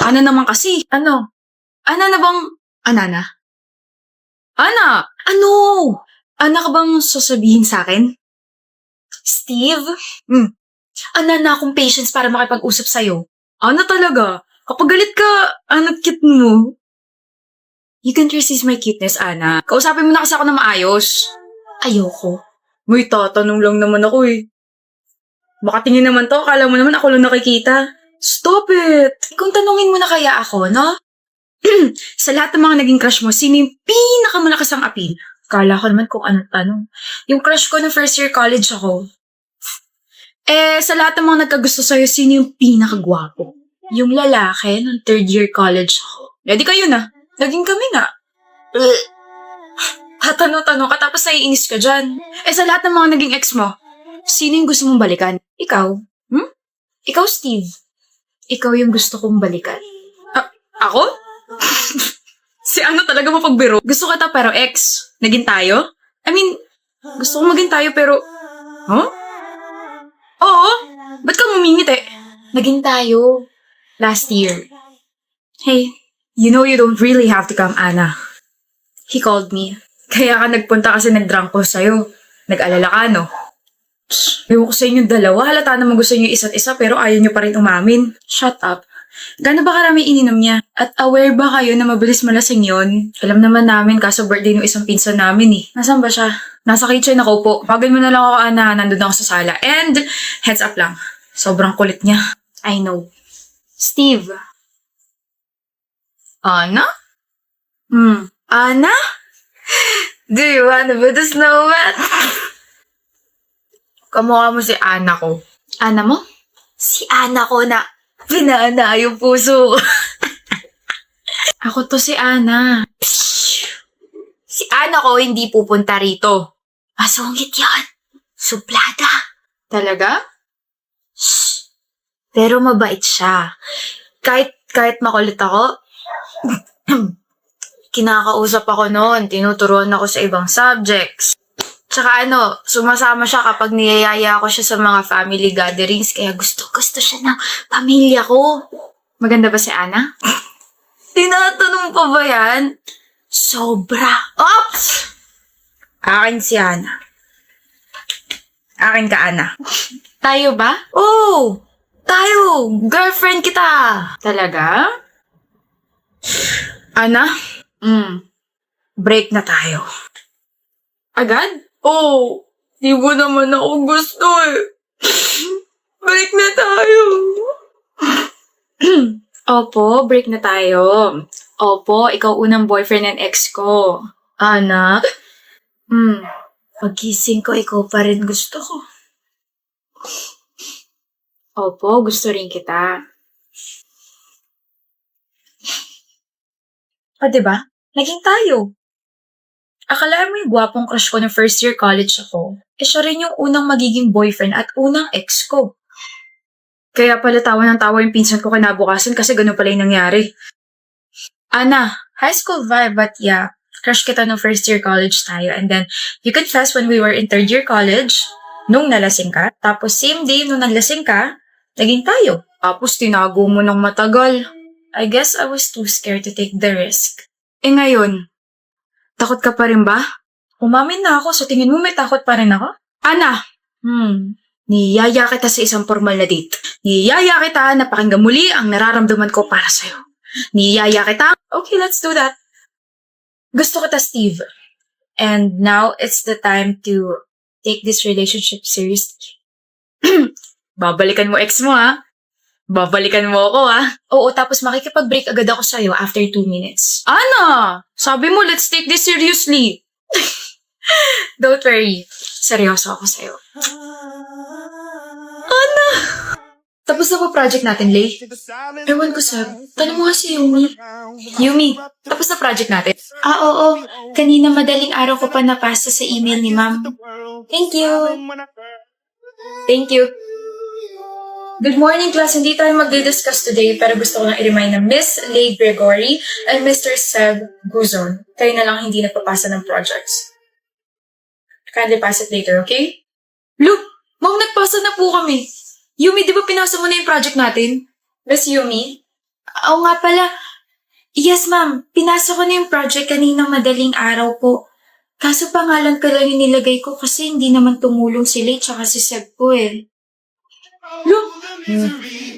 Ana naman kasi. Ano? Ana na bang... Ana na? Ana! Ano? Ana ka bang sasabihin sa akin? Steve? Ana na akong patience para makipag-usap sa'yo. Ana talaga? Kapag galit ka, anak cute mo. You can resist my cuteness, Ana. Kausapin mo na kasi ako na maayos. Ayoko. May tatanong lang naman ako eh. Baka tingin naman to, akala mo naman ako lang nakikita. Stop it! Kung tanungin mo na kaya ako, no? Sa lahat ng mga naging crush mo, sino yung pinakamalakas ang appeal? Kala ko naman kung anong tanong. Yung crush ko na first year college ako. Sa lahat ng mga nagkagusto sa'yo, sino yung pinakagwapo? Yung lalaki ng third year college ako. Di kayo na. Naging kami nga. Tatanong-tanong ka tapos naiinis ka dyan. Sa lahat ng mga naging ex mo, sino yung gusto mong balikan? Ikaw? Ikaw, Steve. Ikaw yung gusto kong balikan. Ako? Si ano talaga mapagbiro? Gusto kita pero ex. Naging tayo? I mean, gusto kong maging tayo pero... Huh? Oo. Ba't ka mumingiti? Naging tayo. Last year. Hey, you know you don't really have to come, Ana. He called me. Kaya ka nagpunta kasi nag-drunk ko sa'yo. Nag-alala ka, no? Ewan ko sa inyong dalawa. Halata naman gusto niyo isa't isa pero ayaw niyo pa rin umamin. Shut up. Gano'n ba karami ininom niya? At aware ba kayo na mabilis malasing yon? Alam naman namin kaso birthday ng isang pinsan namin eh. Nasaan ba siya? Nasa kitchen ako po. Pagin mo na lang ako, Ana. Nandun ako sa sala. And heads up lang. Sobrang kulit niya. I know. Steve. Ana? Ana? Do you wanna be the snowman? Kamukha mo si Ana ko. Ana mo? Si Ana ko na pinaana yung puso ko. Ako to si Ana. Si Ana ko hindi pupunta rito. Masungit yan. Suplada. Talaga? Shh. Pero mabait siya. Kahit makulit ako, kinakausap ako noon. Tinuturuan ako sa ibang subjects. Tsaka sumasama siya kapag niyayaya ko siya sa mga family gatherings. Kaya gusto siya ng pamilya ko. Maganda ba si Ana? Tinatanong pa ba yan? Sobra. Oops! Akin si Ana. Akin ka, Ana. Tayo ba? Oh! Tayo! Girlfriend kita! Talaga? Ana? Break na tayo. Agad? Oh, di mo naman ako gusto eh. Break na tayo. Opo, break na tayo. Opo, ikaw unang boyfriend and ex ko. Ana? Pagkising ko, ikaw pa rin gusto ko. Opo, gusto rin kita. Diba? Naging tayo. Akala mo yung gwapong crush ko na first year college ako, siya rin yung unang magiging boyfriend at unang ex ko. Kaya pala tawa ng tawa yung pinsan ko kinabukasan kasi ganun pala yung nangyari. Ana, high school vibe but yeah, crush kita nung first year college tayo and then you confessed when we were in third year college nung nalasing ka, tapos same day nung nalasing ka, naging tayo. Tapos tinago mo ng matagal. I guess I was too scared to take the risk. Ngayon, takot ka pa rin ba? Umamin na ako, sa tingin mo may takot pa rin ako? Ana! Niyaya kita sa isang formal na date. Niyaya kita na pakinggan muli ang nararamdaman ko para sa'yo. Niyaya kita. Okay, let's do that. Gusto kita, Steve. And now, it's the time to take this relationship seriously. Babalikan mo ex mo, ha? Babalikan mo ako, ha? Oo, tapos makikipag-break agad ako sa'yo after 2 minutes. Ana! Sabi mo, let's take this seriously. Don't worry. Seryoso ako sa'yo. Ana! Tapos na ba project natin, Lay? Ewan ko, Sab. Tanong mo nga si Yumi. Yumi, tapos na project natin? Oo. Kanina madaling araw ko pa napasa sa email ni Ma'am. Thank you. Thank you. Good morning, class. Hindi tayo mag-discuss today pero gusto ko lang i-remind na Miss Lay Gregory and Mr. Seb Guzon. Kayo na lang hindi nagpapasa ng projects. Kindly pass it later, okay? Look! Ma'am, nagpasa na po kami. Yumi, di ba pinasa mo na yung project natin? Miss Yumi? Oo nga pala. Yes, ma'am. Pinasa ko na yung project kaninang madaling araw po. Kaso pangalan ko lang yung nilagay ko kasi hindi naman tumulong si Late tsaka si Seb ko eh. Look!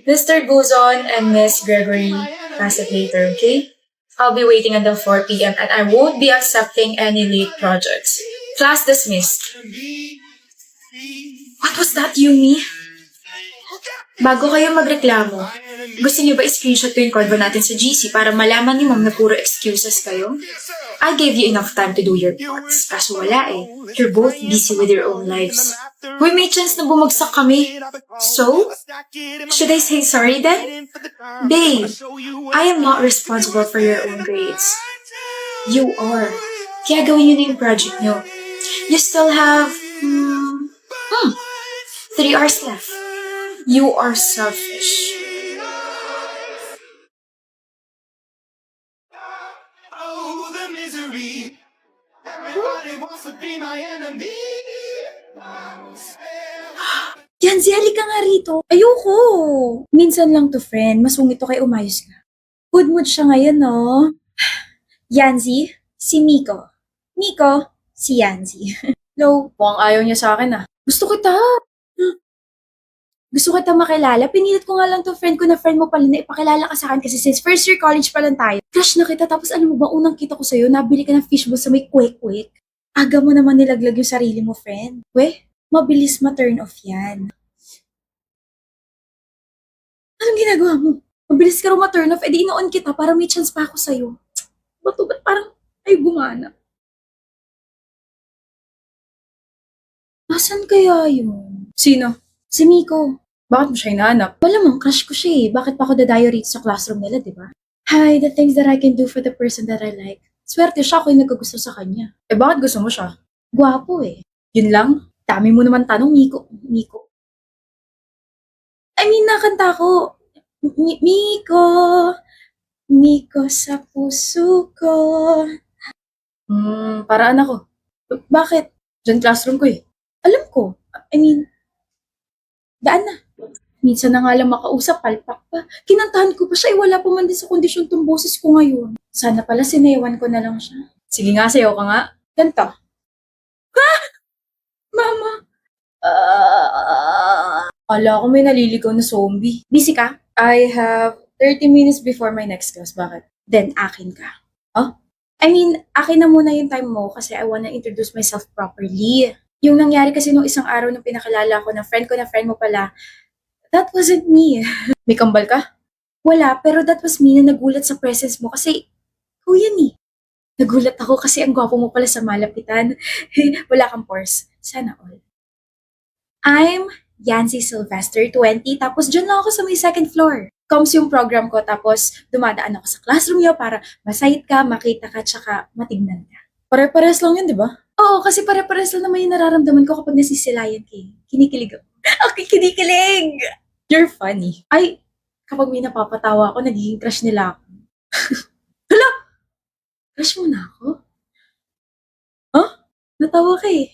Mr. Guzon and Miss Gregory, pass it later, okay? I'll be waiting until 4 p.m. and I won't be accepting any late projects. Class dismissed. What was that, Yumi? Bago kayo magreklamo, gusto niyo ba i-screenshot ko yung convo natin sa GC para malaman ni ma'am na puro excuses kayo? I gave you enough time to do your parts, kaso wala eh. You're both busy with your own lives. Uy, may chance na bumagsak kami. So? Should I say sorry then? Babe, I am not responsible for your own grades. You are. Kaya gawin niyo na yung project niyo. You still have, 3 hours left. You are selfish. Oh, the misery. Everybody wants to be my enemy. Yanzi, halika nga rito. Ayoko. Minsan lang to, friend. Masungit to kay umayos ka. Good mood siya ngayon, no? Yanzi, si Miko. Miko, si Yanzi. Hello, mukhang ayaw niya sa akin, ah. Gusto kita. Gusto kita makilala. Pinilit ko nga lang to friend ko na friend mo pala na ipakilala ka sa akin kasi since first year college pa lang tayo. Crush na kita tapos alam mo ba, unang kita ko sa'yo, nabili ka ng fishbowl sa may kwek-kwek. Aga mo naman nilaglag yung sarili mo, friend. Weh, mabilis ma-turn off yan. Anong ginagawa mo? Mabilis ka rin ma-turn off, edi inoon kita para may chance pa ako sa'yo. Ba't parang ay gumana? Nasaan kaya yun? Sino? Si Miko. Bakit mo siya hinahanap? Malamang crush ko siya eh. Bakit pa ako dadayo rito sa classroom nila, di ba? Hi, the things that I can do for the person that I like. Swerte siya ako yung nagkagusto sa kanya. Eh bakit gusto mo siya? Gwapo eh. Yun lang? Dami mo naman tanong, Miko. Miko. I mean, nakanta ko. Miko. Miko sa puso ko. Paraan ako. Bakit? Diyan classroom ko eh. Alam ko. I mean, daan na. Minsan na nga lang makausap, palpak pa. Kinantahan ko pa siya, wala pa man din sa kondisyon tong boses ko ngayon. Sana pala sinewan ko na lang siya. Sige nga, sayaw ka nga. Ganto. Ha? Mama. Ala ko may naliligaw na zombie. Busy ka? I have 30 minutes before my next class. Bakit? Then, akin ka. Huh? I mean, akin na muna yung time mo kasi I wanna introduce myself properly. Yung nangyari kasi nung isang araw nung pinakilala ko na friend mo pala, that wasn't me. May kambal ka? Wala, pero that was me na nagulat sa presence mo kasi, yan eh. Nagulat ako kasi ang gwapo mo pala sa malapitan. Wala kang pores. Sana all. I'm Yancy Sylvester, 20, tapos dyan lang ako sa may second floor. Comes yung program ko, tapos dumadaan ako sa classroom niyo para masayit ka, makita ka, tsaka matignan ka. Pare-pares lang yun, di ba? Oo, kasi pare-pares lang naman yung nararamdaman ko kapag nasisilayan ka. Kinikilig ako. Okay, kinikilig! You're funny. Ay, kapag may napapatawa ako, nagiging crush nila ako. Hala! Crush mo na ako? Huh? Natawa ka eh.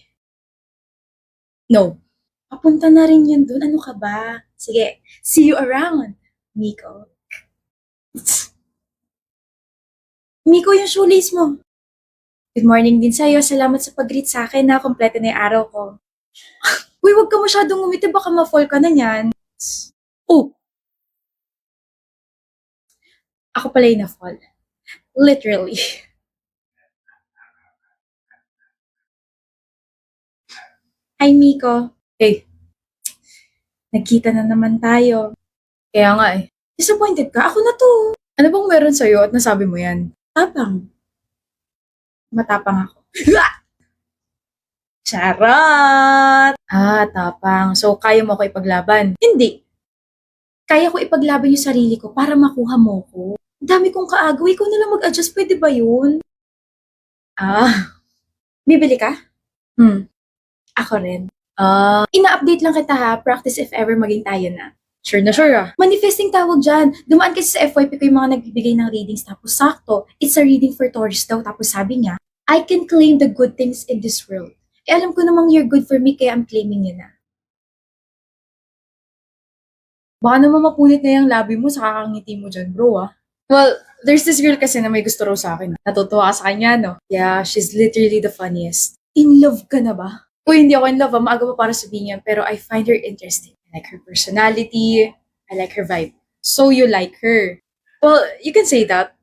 No. Papunta na rin yun dun. Ano ka ba? Sige, see you around, Miko. Miko, yung shoelace mo. Good morning din sa'yo. Salamat sa pag-greet sa akin na kompleto na yung araw ko. Uy, wag ka masyadong ngumiti. Baka ma-fall ka na niyan. Oh! Ako pala yung na-fall. Literally. Hi, Miko. Hey. Nagkita na naman tayo. Kaya nga eh. Disappointed ka? Ako na to. Ano bang meron sa'yo at nasabi mo yan? Tapang. Matapang ako. Charot! Tapang. So, kaya mo ko ipaglaban? Hindi. Kaya ko ipaglaban yung sarili ko para makuha mo ko. Dami kong kaagaw. Ikaw na lang mag-adjust. Pwede ba yun? Bibili ka? Ako rin. Ina-update lang kita ha. Practice if ever maging tayo na. Sure na sure ah. Manifesting tawag dyan. Dumaan kasi sa FYP ko yung mga nagbibigay ng readings tapos sakto, it's a reading for Taurus daw. Tapos sabi niya, I can claim the good things in this world. Eh alam ko namang you're good for me kaya I'm claiming yun na. Baka naman mapunit na yung labi mo sa kakangiti mo dyan, bro, ah. Well, there's this girl kasi na may gusto raw sa akin. Natutuwa ka sa kanya, no? Yeah, she's literally the funniest. In love ka na ba? Uy, hindi ako in love, ah. Maaga pa para sabihin yan, pero I find her interesting. I like her personality. I like her vibe. So you like her. Well, you can say that.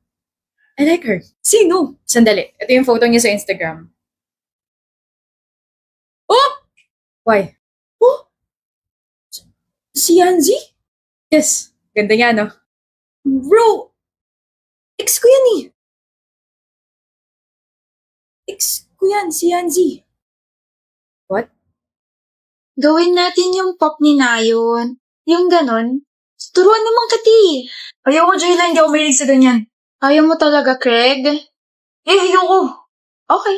I like her. Sino? Sandali. Ito yung photo niya sa Instagram. Oh! Why? Oh! Si Yanzi? Yes. Ganda niya, no? Bro! Ex ko yan eh. Ex ko yan, si Yanzi. What? Gawin natin yung pop ni Nayon. Yung ganon. Turuan naman kati. Ayoko, Jayla. Hindi ako mahilig sa ganyan. Ayaw mo talaga, Craig? Ayoko. Okay.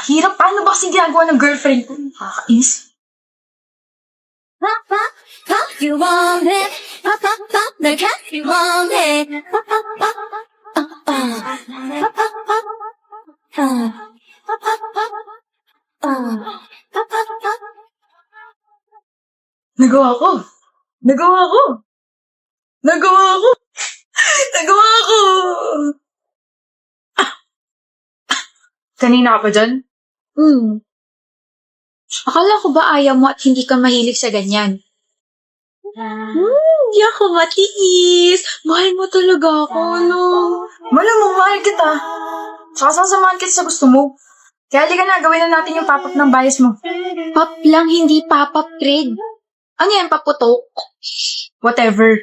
Hirap. Paano ba kasi ginagawa ng girlfriend ko? Nakakainis. Pop, pop, pop, you want it. Pop, pop, pop, 널 갖기 원해. Pop, pop, pop, pop, pop, pop, pop, pop, pop, pop, pop, pop, pop. Nagawa ko. Nagawa ko. Nagawa ko. Nagawa ko. Kanina ka pa dyan? Akala ko ba ayaw mo at hindi ka mahilig sa ganyan? Hindi ako matiis. Mahal mo talaga ako, no? Malamang mahal kita. Tsaka sasamahan kita sa gusto mo. Kaya halika na, gawin na natin yung pop-up ng bias mo. Pop lang, hindi pop-up, Craig. Ano yan, paputok? Whatever.